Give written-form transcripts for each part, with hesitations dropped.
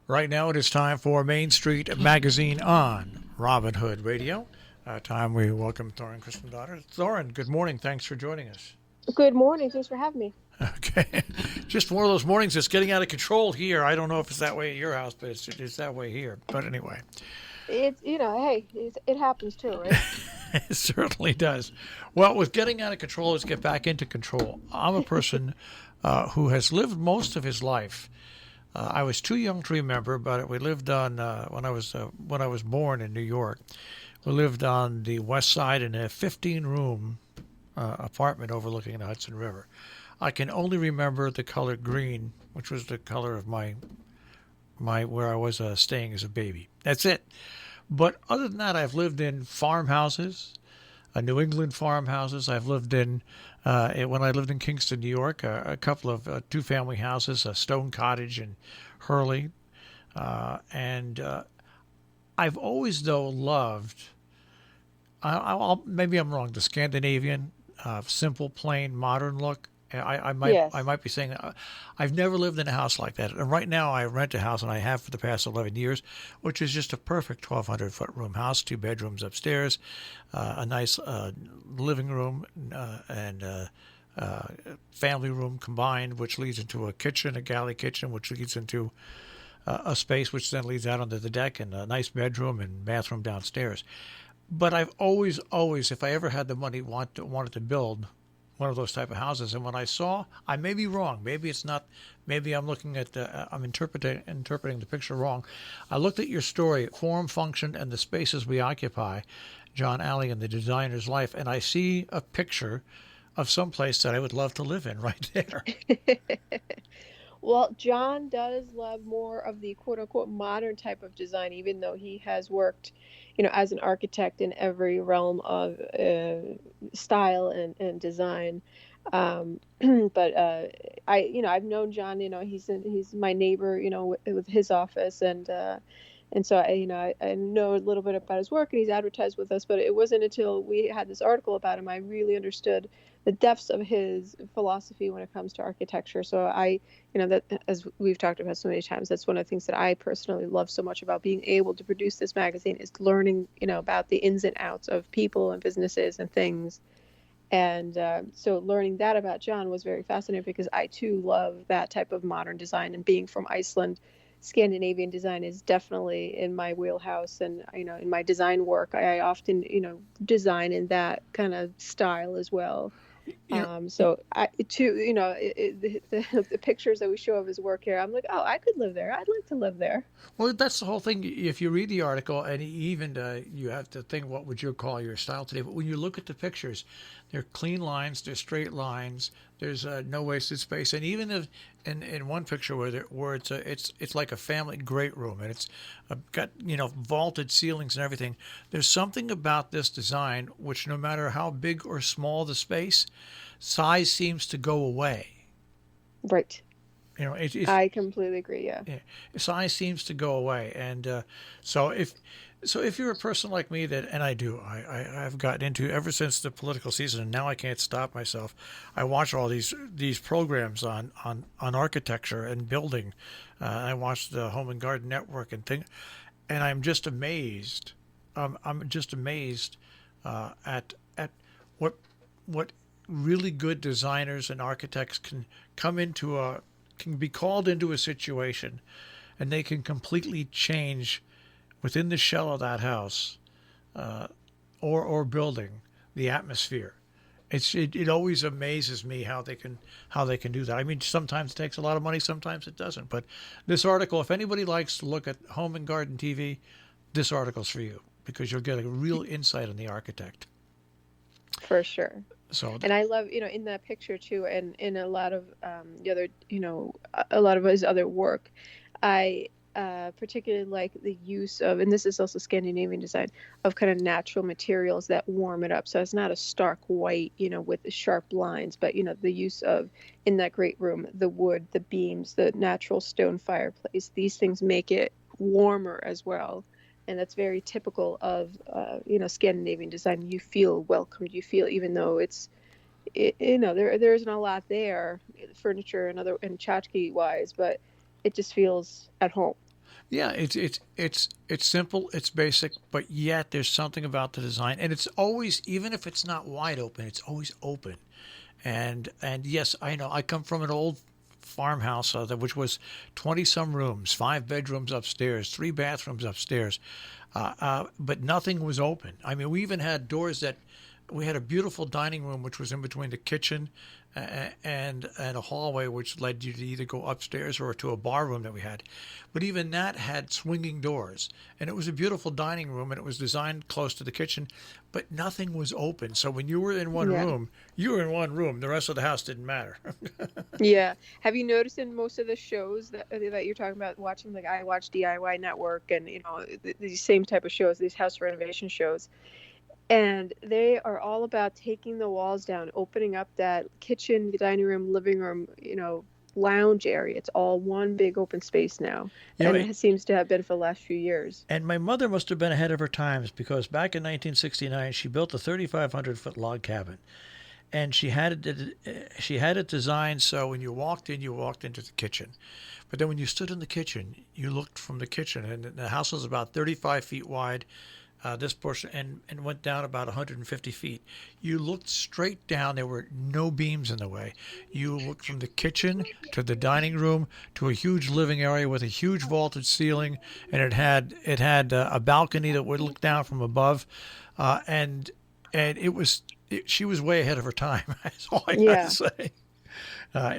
Right now it is time for Main Street Magazine on Robin Hood Radio. Time we welcome Thorin Christendaughter. Thorin, good morning. Thanks for joining us. Good morning. Thanks for having me. Okay. Just one of those mornings that's getting out of control here. I don't know if it's that way at your house, but it's that way here. But anyway, It's hey, it happens too, right? it certainly does. Well, with getting out of control, let's get back into control. I'm a person who has lived most of his life. I was too young to remember, but we lived on when I was born in New York. We lived on the west side in a 15-room apartment overlooking the Hudson River. I can only remember the color green, which was the color of my where I was staying as a baby. That's it. But other than that, I've lived in farmhouses, New England farmhouses. I've lived in when I lived in Kingston, New York, a couple of two-family houses, a stone cottage in Hurley, and I've always though loved. Maybe I'm wrong. The Scandinavian, simple, plain, modern look. I Yes. might be saying I've never lived in a house like that. And right now I rent a house, and I have for the past 11 years, which is just a perfect 1,200-foot room house, two bedrooms upstairs, a nice living room and family room combined, which leads into a kitchen, a galley kitchen, which leads into a space which then leads out onto the deck, and a nice bedroom and bathroom downstairs. But I've always, if I ever had the money, wanted to build one of those type of houses. And when I saw, I may be wrong. Maybe it's not. Maybe I'm looking at. I'm interpreting the picture wrong. I looked at your story, form, function, and the spaces we occupy, John Alley and the designer's life, and I see a picture of some place that I would love to live in right there. Well, John does love more of the quote unquote modern type of design, even though he has worked, as an architect in every realm of style and design. But I've known John. He's my neighbor. With his office, and so I know a little bit about his work, and he's advertised with us. But it wasn't until we had this article about him I really understood the depths of his philosophy when it comes to architecture. So that, as we've talked about so many times, that's one of the things that I personally love so much about being able to produce this magazine is learning, about the ins and outs of people and businesses and things. And so learning that about John was very fascinating because I too love that type of modern design, and being from Iceland, Scandinavian design is definitely in my wheelhouse. And, in my design work, I often, design in that kind of style as well. You know, So I too, the pictures that we show of his work here, I'm like, oh, I could live there. I'd like to live there. Well, that's the whole thing. If you read the article, and even you have to think, what would you call your style today? But when you look at the pictures, they're clean lines, they're straight lines. There's no wasted space, and even if in one picture where it's like a family great room, and it's got vaulted ceilings and everything. There's something about this design which, no matter how big or small the space, size seems to go away. Right. It's I completely agree. Yeah. yeah, size seems to go away, and so if you're a person like me, that, and I do, I've gotten into ever since the political season, and now I can't stop myself. I watch all these programs on architecture and building. I watch the Home and Garden Network and and I'm just amazed. I'm just amazed at what what really good designers and architects can be called into a situation, and they can completely change within the shell of that house or building the atmosphere. It always amazes me how they can do that. I mean, sometimes it takes a lot of money, sometimes it doesn't. But this article, if anybody likes to look at home and garden TV, this article's for you, because you'll get a real insight on the architect. For sure. So And I love, in that picture too, and in a lot of the other, a lot of his other work, I particularly like the use of, and this is also Scandinavian design, of kind of natural materials that warm it up. So it's not a stark white, with the sharp lines, but, the use of, in that great room, the wood, the beams, the natural stone fireplace, these things make it warmer as well. And that's very typical of, Scandinavian design. You feel welcomed. You feel, even though there isn't a lot there, furniture and tchotchke wise, but it just feels at home. Yeah, it's simple, it's basic, but yet there's something about the design, and it's always, even if it's not wide open, it's always open. And yes, I know I come from an old farmhouse which was 20 some rooms, 5 bedrooms upstairs, 3 bathrooms upstairs, but nothing was open. I mean, we even had doors that we had a beautiful dining room which was in between the kitchen and a hallway which led you to either go upstairs or to a bar room that we had. But even that had swinging doors, and it was a beautiful dining room, and it was designed close to the kitchen, but nothing was open. So when you were in one Yeah. room, you were in one room. The rest of the house didn't matter. Yeah. Have you noticed in most of the shows that you're talking about watching, like I watch DIY Network and these same type of shows, these house renovation shows, and they are all about taking the walls down, opening up that kitchen, the dining room, living room, lounge area. It's all one big open space now, You know, and it, it seems to have been for the last few years. and my mother must have been ahead of her times because back in 1969 she built a 3,500-foot log cabin, and she had it designed so when you walked in, you walked into the kitchen. But then when you stood in the kitchen, you looked from the kitchen, and the house was about 35 feet wide, this portion, and went down about 150 feet. You looked straight down. There were no beams in the way. You looked from the kitchen to the dining room to a huge living area with a huge vaulted ceiling, and it had a balcony that would look down from above, and she was way ahead of her time. That's all I got to Yeah. say,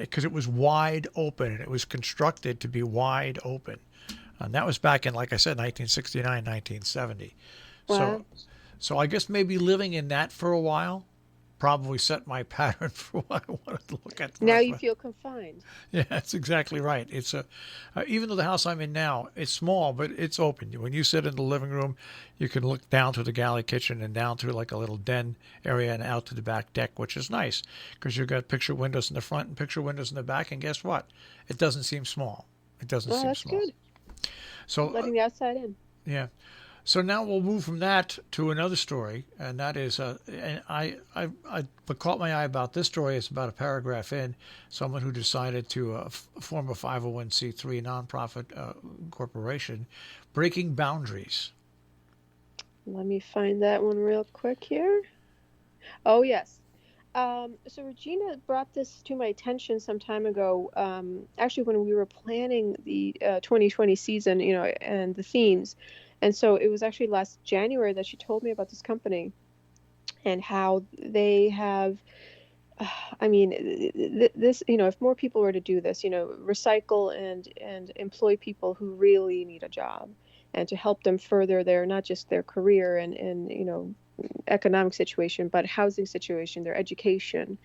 because it was wide open and it was constructed to be wide open. And that was back in, like I said, 1969, 1970. So, Wow. so I guess maybe living in that for a while probably set my pattern for what I wanted to look at the Now rest you of it. feel confined. Yeah, that's exactly right. Even though the house I'm in now, it's small, but it's open. When you sit in the living room, you can look down through the galley kitchen and down through like a little den area and out to the back deck, which is nice because you've got picture windows in the front and picture windows in the back. And guess what? It doesn't seem small. It doesn't Well, seem that's small. good. So, Letting the outside in. yeah. So now we'll move from that to another story, and that is, and I what caught my eye about this story is about a paragraph in, someone who decided to form a 501c3 nonprofit corporation, breaking boundaries. Let me find that one real quick here. Oh, yes. So Regina brought this to my attention some time ago, actually when we were planning the 2020 season, and the themes. And so it was actually last January that she told me about this company and how they have, I mean, this, if more people were to do this, recycle and employ people who really need a job and to help them further their, not just their career and economic situation, but housing situation, their education.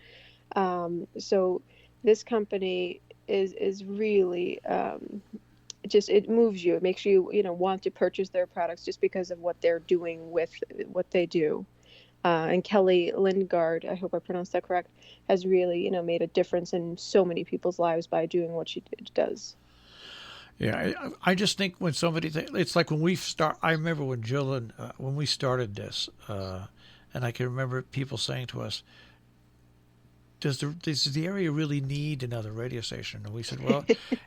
So this company is really just, it moves you. It makes you want to purchase their products just because of what they're doing with what they do. And Kelly Lindgard, I hope I pronounced that correct, has really made a difference in so many people's lives by doing what she does. Yeah, I just think when somebody, it's like when we start. I remember when Jill and when we started this, and I can remember people saying to us, does the area really need another radio station? And we said, well,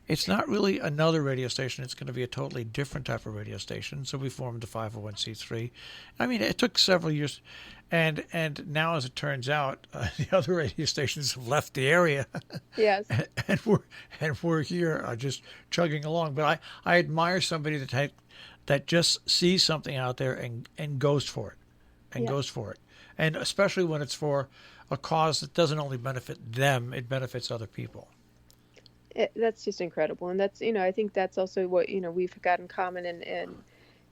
it's not really another radio station. It's going to be a totally different type of radio station. So we formed the 501c3. I mean, it took several years, and now as it turns out, the other radio stations have left the area, Yes. and we're here just chugging along. But I admire somebody that just sees something out there and goes for it, and Yeah. goes for it, and especially when it's for a cause that doesn't only benefit them, it benefits other people. That's just incredible, and that's I think that's also what we've got in common,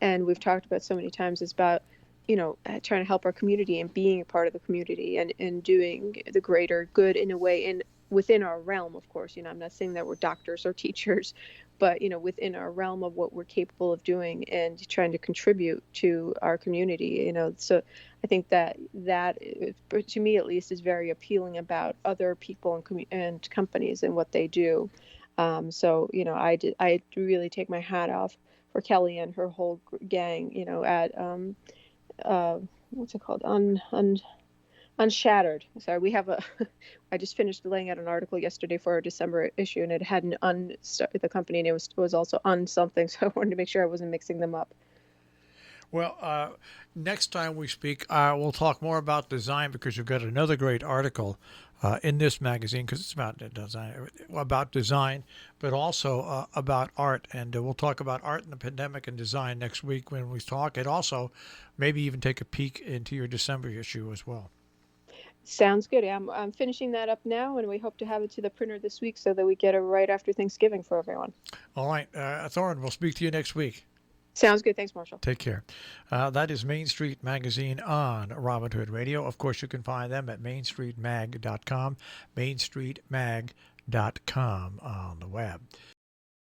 and we've talked about so many times is about trying to help our community and being a part of the community and doing the greater good in a way, and within our realm, of course. I'm not saying that we're doctors or teachers, but within our realm of what we're capable of doing and trying to contribute to our community. So I think that to me at least is very appealing about other people and companies and what they do. So I really take my hat off for Kelly and her whole gang. At uh, what's it called? Unshattered. Sorry, we have a. I just finished laying out an article yesterday for our December issue, and it had an the company name was also un something, so I wanted to make sure I wasn't mixing them up. Well, next time we speak, we'll talk more about design because you've got another great article in this magazine because it's about design, but also about art. And we'll talk about art in the pandemic and design next week when we talk, and also maybe even take a peek into your December issue as well. Sounds good. I'm finishing that up now, and we hope to have it to the printer this week so that we get it right after Thanksgiving for everyone. All right, Thorin, we'll speak to you next week. Sounds good. Thanks, Marshall. Take care. That is Main Street Magazine on Robin Hood Radio. Of course, you can find them at mainstreetmag.com, mainstreetmag.com on the web.